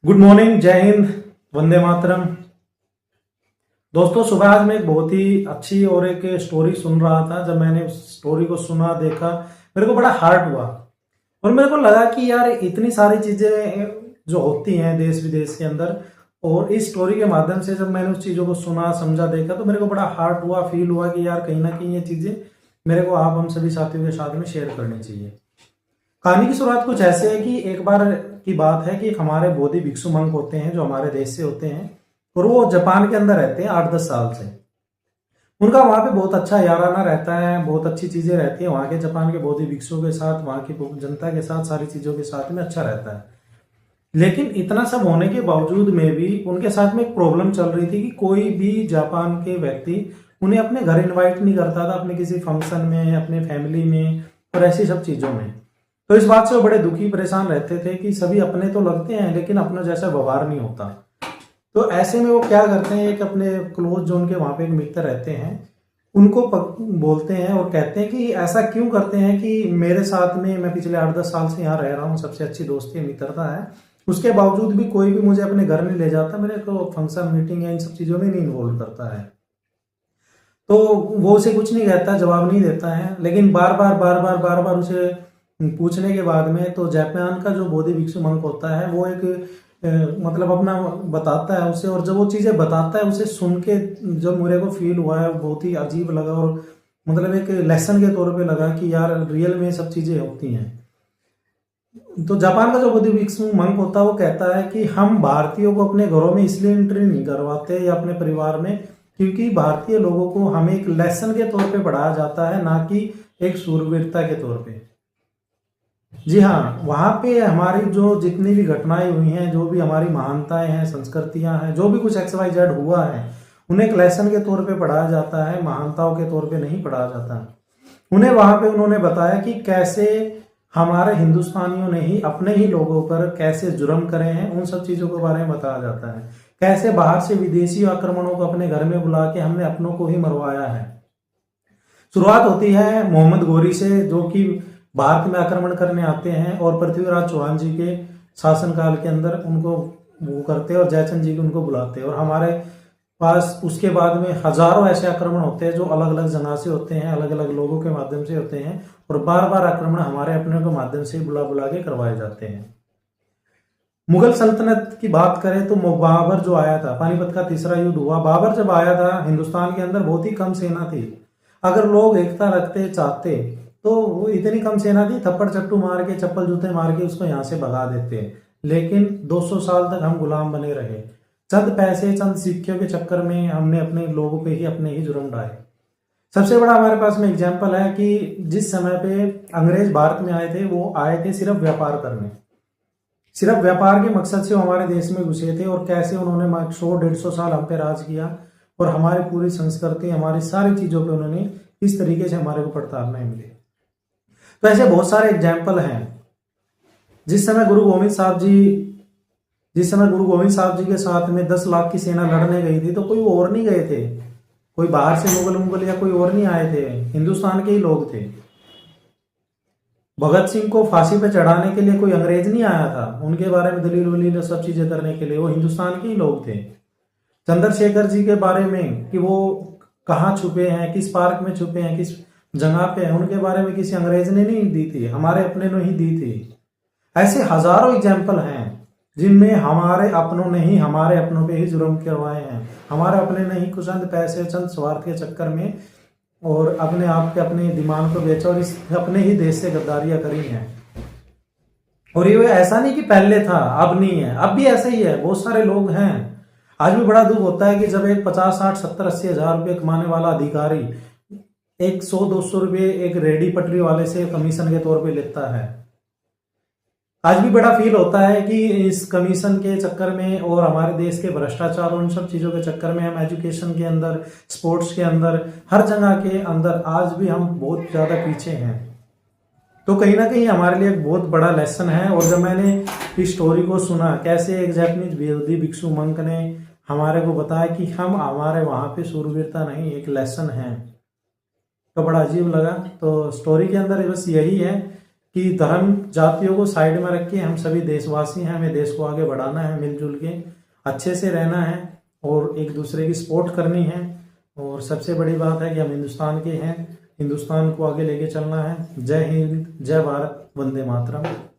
Good morning, जय हिंद, वंदे मातरम। दोस्तों, सुबह आज मैं एक बहुत ही अच्छी और एक स्टोरी सुन रहा था। जब मैंने उस स्टोरी को सुना, देखा, मेरे को बड़ा हार्ट हुआ और मेरे को लगा कि यार इतनी सारी चीजें जो होती हैं देश विदेश के अंदर, और इस स्टोरी के माध्यम से जब मैंने उस चीजों को सुना, समझा, देखा तो मेरे को बड़ा हार्ट हुआ, फील हुआ कि यार कहीं ना कहीं ये चीजें मेरे को आप हम सभी साथियों के साथ में शेयर करनी चाहिए। कहानी की शुरुआत कुछ ऐसे है कि एक बार की बात है कि हमारे बोधि भिक्षु मंक होते हैं जो हमारे देश से होते हैं और वो जापान के अंदर रहते हैं 8-10 साल से। उनका वहां पे बहुत अच्छा याराना रहता है, बहुत अच्छी चीजें रहती है वहां के जापान के बोधि भिक्षुओं के साथ, वहां की जनता के साथ, सारी चीजों के साथ में अच्छा रहता है। लेकिन इतना सब होने के बावजूद में भी उनके साथ में एक प्रॉब्लम चल रही थी कि कोई भी जापान के व्यक्ति उन्हें अपने घर इन्वाइट नहीं करता था, अपने किसी फंक्शन में, अपने फैमिली में और ऐसी सब चीजों में। तो इस बात से वो बड़े दुखी परेशान रहते थे कि सभी अपने तो लगते हैं लेकिन अपना जैसा व्यवहार नहीं होता। तो ऐसे में वो क्या करते हैं, एक अपने क्लोज जो उनके वहां पे एक मित्र रहते हैं उनको बोलते हैं और कहते हैं कि ऐसा क्यों करते हैं कि मेरे साथ में, मैं पिछले 8-10 साल से यहाँ रह रहा हूँ, सबसे अच्छी दोस्ती मित्रता है, उसके बावजूद भी कोई भी मुझे अपने घर नहीं ले जाता, मेरे को फंक्शन मीटिंग या इन सब चीजों में नहीं इन्वॉल्व करता है। तो वो उसे कुछ नहीं कहता, जवाब नहीं देता है। लेकिन बार बार उसे पूछने के बाद में तो जापान का जो बोधि भिक्षु मंक होता है वो एक मतलब अपना बताता है उसे, और जब वो चीजें बताता है उसे सुन के जो मेरे को फील हुआ है बहुत ही अजीब लगा और मतलब एक लेसन के तौर पे लगा कि यार रियल में सब चीजें होती हैं। तो जापान का जो बोधि भिक्षु मंक होता है वो कहता है कि हम भारतीयों को अपने घरों में इसलिए एंट्री नहीं करवाते या अपने परिवार में क्योंकि भारतीय लोगों को हमें एक लेसन के तौर पे पढ़ाया जाता है, ना कि एक शूरवीरता के तौर पे। जी हाँ, वहां पे हमारी जो जितनी भी घटनाएं हुई हैं, जो भी हमारी महानताएं हैं, संस्कृतियां हैं, जो भी कुछ XYZ हुआ है, उन्हें एक लेसन के तौर पे पढ़ाया जाता है, महानताओं के तौर पे नहीं पढ़ाया जाता। उन्हें वहां पे उन्होंने बताया कि कैसे हमारे हिंदुस्तानियों ने ही अपने ही लोगों पर कैसे जुर्म करे हैं, उन सब चीजों के बारे में बताया जाता है। कैसे बाहर से विदेशी आक्रमणों को अपने घर में बुला के हमने अपनों को ही मरवाया है। शुरुआत होती है मोहम्मद गौरी से, जो कि भारत में आक्रमण करने आते हैं और पृथ्वीराज चौहान जी के शासनकाल के अंदर उनको वो करते हैं और जयचंद जी को उनको बुलाते हैं। और हमारे पास उसके बाद में हजारों ऐसे आक्रमण होते हैं जो अलग अलग जगह से होते हैं, अलग अलग लोगों के माध्यम से होते हैं, और बार बार आक्रमण हमारे अपने के माध्यम से बुला बुला के करवाए जाते हैं। मुगल सल्तनत की बात करें तो बाबर जो आया था, पानीपत का तीसरा युद्ध हुआ, बाबर जब आया था हिंदुस्तान के अंदर बहुत ही कम सेना थी। अगर लोग एकता रखते चाहते तो वो इतनी कम सेना थी, थप्पड़ चट्टू मार के, चप्पल जूते मार के उसको यहाँ से भगा देते। लेकिन 200 साल तक हम गुलाम बने रहे। चंद पैसे, चंद सिक्कियों के चक्कर में हमने अपने लोगों पे ही अपने ही जुर्म ढाए। सबसे बड़ा हमारे पास में एग्जाम्पल है कि जिस समय पे अंग्रेज भारत में आए थे, वो आए थे सिर्फ व्यापार करने, सिर्फ व्यापार के मकसद से वो हमारे देश में घुसे थे, और कैसे उन्होंने 100-150 साल हम पे राज किया और हमारी पूरी संस्कृति, हमारी सारी चीजों पे उन्होंने इस तरीके से हमारे को प्रताड़नाएं मिली। तो ऐसे बहुत सारे एग्जाम्पल हैं। जिस समय गुरु गोविंद साहब जी के साथ में 10 लाख की सेना लड़ने गई थी तो कोई और नहीं गए थे, कोई बाहर से मुगल या कोई और नहीं आए थे, हिंदुस्तान के ही लोग थे। भगत सिंह को फांसी पे चढ़ाने के लिए कोई अंग्रेज नहीं आया था, उनके बारे में दलील वलील सब चीजें करने के लिए वो हिंदुस्तान के ही लोग थे। चंद्रशेखर जी के बारे में कि वो कहाँ छुपे हैं, किस पार्क में छुपे हैं, किस जगह पे है, उनके बारे में किसी अंग्रेज ने नहीं दी थी, हमारे अपने ने ही दी थी। ऐसे हजारों एग्जाम्पल हैं जिनमें हमारे अपनों ने ही हमारे अपनों पे ही जुर्म करवाए हैं। हमारे अपने ने ही कुछ चंद पैसे, चंद स्वार्थ के चक्कर में और अपने आप के अपने दिमाग को बेचा और इस अपने ही देश से गद्दारियां करी हैं। और ये ऐसा नहीं कि पहले था अब नहीं है, अब भी ऐसे ही है। बहुत सारे लोग हैं। आज भी बड़ा दुख होता है कि जब एक 50, 60, 70, 80 हजार रुपये कमाने वाला अधिकारी एक 100-200 रुपये एक रेडी पटरी वाले से कमीशन के तौर पे लेता है। आज भी बड़ा फील होता है कि इस कमीशन के चक्कर में और हमारे देश के भ्रष्टाचार और उन सब चीजों के चक्कर में हम एजुकेशन के अंदर, स्पोर्ट्स के अंदर, हर जगह के अंदर आज भी हम बहुत ज्यादा पीछे हैं। तो कहीं ना कहीं हमारे लिए एक बहुत बड़ा लेसन है। और जब मैंने इस स्टोरी को सुना, कैसे एक जापानीज बोधि भिक्षु मंक ने हमारे को बताया कि हम हमारे वहां पे शूरवीरता नहीं, एक लेसन है, तो बड़ा अजीब लगा। तो स्टोरी के अंदर बस यही है कि धर्म जातियों को साइड में रख के हम सभी देशवासी हैं, हमें देश को आगे बढ़ाना है, मिलजुल के अच्छे से रहना है और एक दूसरे की सपोर्ट करनी है। और सबसे बड़ी बात है कि हम हिंदुस्तान के हैं, हिंदुस्तान को आगे लेके चलना है। जय हिंद, जय भारत, वंदे मातरम।